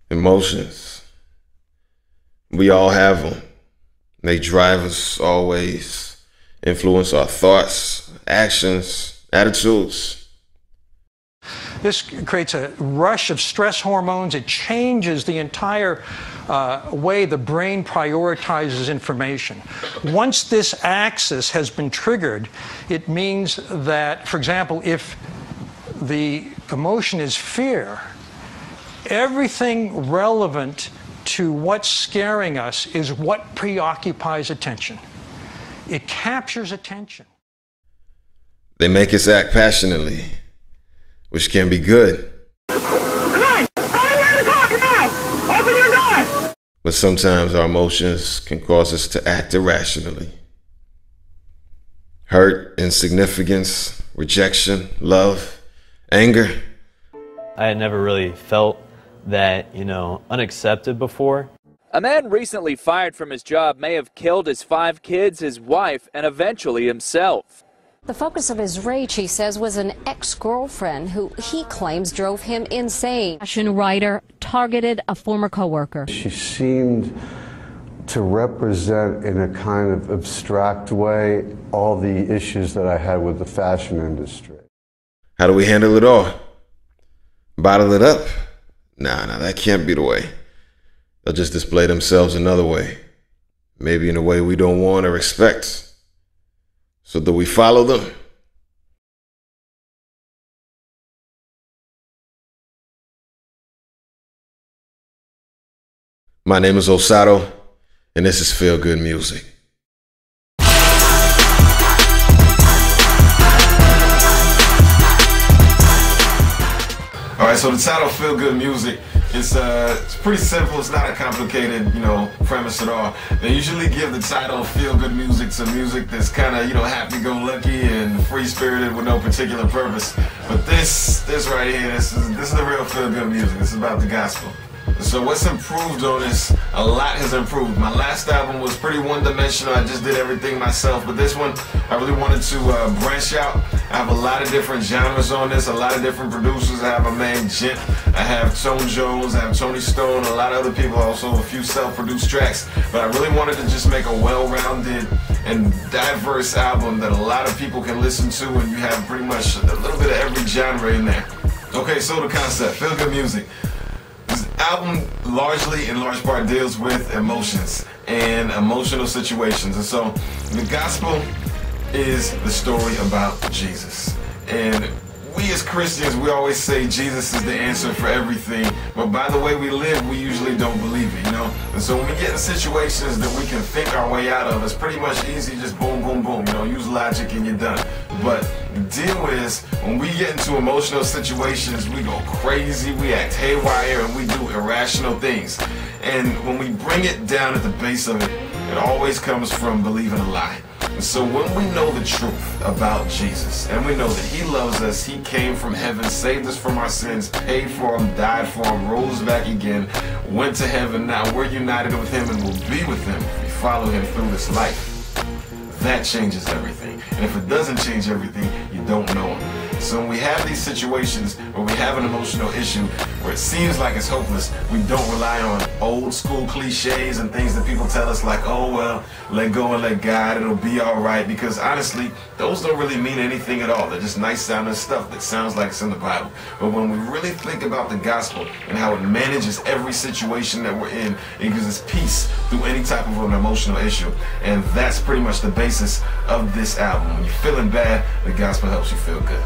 Emotions. We all have them. They drive us always, influence our thoughts, actions, attitudes. This creates a rush of stress hormones. It changes the entire way the brain prioritizes information. Once this axis has been triggered, it means that, for example, if the emotion is fear, everything relevant to what's scaring us is what preoccupies attention. It captures attention. They make us act passionately, which can be good. Come on! Open the car now! Open your door! But sometimes our emotions can cause us to act irrationally. Hurt, insignificance, rejection, love, anger. I had never really felt that, unaccepted before. A man recently fired from his job may have killed his 5 kids, his wife, and eventually himself. The focus of his rage, he says, was an ex-girlfriend who he claims drove him insane. Fashion writer targeted a former coworker. She seemed to represent in a kind of abstract way all the issues that I had with the fashion industry. How do we handle it all? Bottle it up? Nah, that can't be the way. They'll just display themselves another way. Maybe in a way we don't want or expect. So do we follow them? My name is Osato, and this is Feel Good Music. All right, so the title, Feel Good Music, it's pretty simple. It's not a complicated, premise at all. They usually give the title Feel Good Music to music that's kind of, happy-go-lucky and free-spirited with no particular purpose. But this right here, this is the real Feel Good Music. This is about the gospel. So what's improved on this? A lot has improved. My last album was pretty one-dimensional. I just did everything myself. But this one, I really wanted to branch out. I have a lot of different genres on this, a lot of different producers. I have a man, Gent. I have Tone Jones. I have Tony Stone. A lot of other people, also a few self-produced tracks. But I really wanted to just make a well-rounded and diverse album that a lot of people can listen to, and you have pretty much a little bit of every genre in there. Okay, so the concept, Feel Good Music. This album largely, in large part, deals with emotions and emotional situations. And so the gospel is the story about Jesus. And we as Christians, we always say Jesus is the answer for everything. But by the way we live, we usually don't believe it, And so when we get in situations that we can think our way out of, it's pretty much easy, just boom, boom, boom, use logic and you're done. But the deal is, when we get into emotional situations, we go crazy, we act haywire, and we do irrational things. And when we bring it down at the base of it, it always comes from believing a lie. And so when we know the truth about Jesus, and we know that he loves us, he came from heaven, saved us from our sins, paid for them, died for them, rose back again, went to heaven, now we're united with him and will be with him if we follow him through this life. That changes everything. And if it doesn't change everything, you don't know him. So when we have these situations where we have an emotional issue where it seems like it's hopeless, we don't rely on old school cliches and things that people tell us like, oh well, let go and let God, it'll be alright, because honestly, those don't really mean anything at all. They're just nice sounding stuff that sounds like it's in the Bible. But when we really think about the gospel and how it manages every situation that we're in, it gives us peace through any type of an emotional issue. And that's pretty much the basis of this album. When you're feeling bad, the gospel helps you feel good.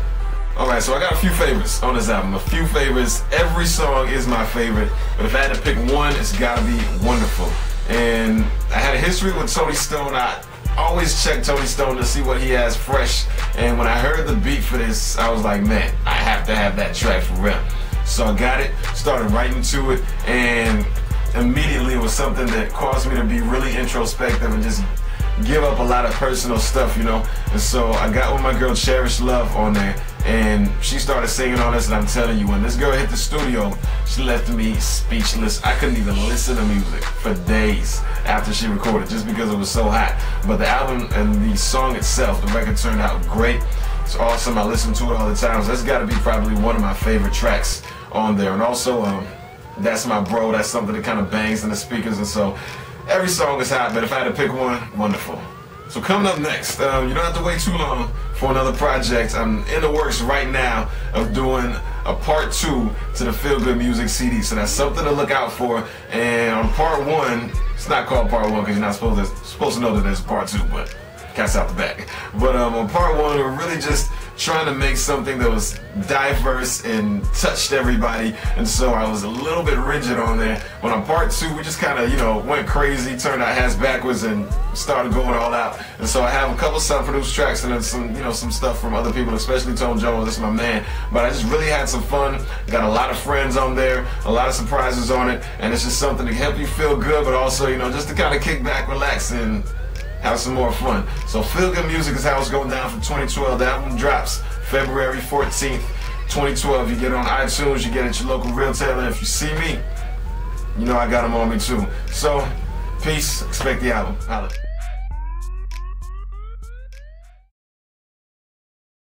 Alright, so I got a few favorites on this album. A few favorites. Every song is my favorite, but if I had to pick one, it's gotta be Wonderful. And I had a history with Tony Stone. I always check Tony Stone to see what he has fresh, and when I heard the beat for this, I was like, man, I have to have that track for real. So I got it, started writing to it, and immediately it was something that caused me to be really introspective and just give up a lot of personal stuff, And so I got with my girl Cherish Love on there, and she started singing on this, and I'm telling you, when this girl hit the studio, she left me speechless. I couldn't even listen to music for days after she recorded, just because it was so hot. But the album and the song itself, the record turned out great. It's awesome. I listen to it all the time. So that's got to be probably one of my favorite tracks on there. And also, that's my bro. That's something that kind of bangs in the speakers, and so every song is hot, but if I had to pick one, wonderful. So coming up next, you don't have to wait too long for another project. I'm in the works right now of doing a part 2 to the Feel Good Music CD, so that's something to look out for. And on part 1, it's not called part 1 because you're not supposed to know that there's a part 2, but cat's out the bag. But on part 1, we're really just trying to make something that was diverse and touched everybody, and so I was a little bit rigid on there. But on part 2, we just kind of, you know, went crazy, turned our hats backwards, and started going all out. And so I have a couple self-produced tracks and then some, you know, some stuff from other people, especially Tone Jones. This is my man. But I just really had some fun. Got a lot of friends on there, a lot of surprises on it, and it's just something to help you feel good, but also, you know, just to kind of kick back, relax, and have some more fun. So Feel Good Music is how it's going down for 2012. The album drops February 14th, 2012. You get it on iTunes, you get it at your local retailer. If you see me, you know I got them on me too. So, peace. Expect the album. Holla.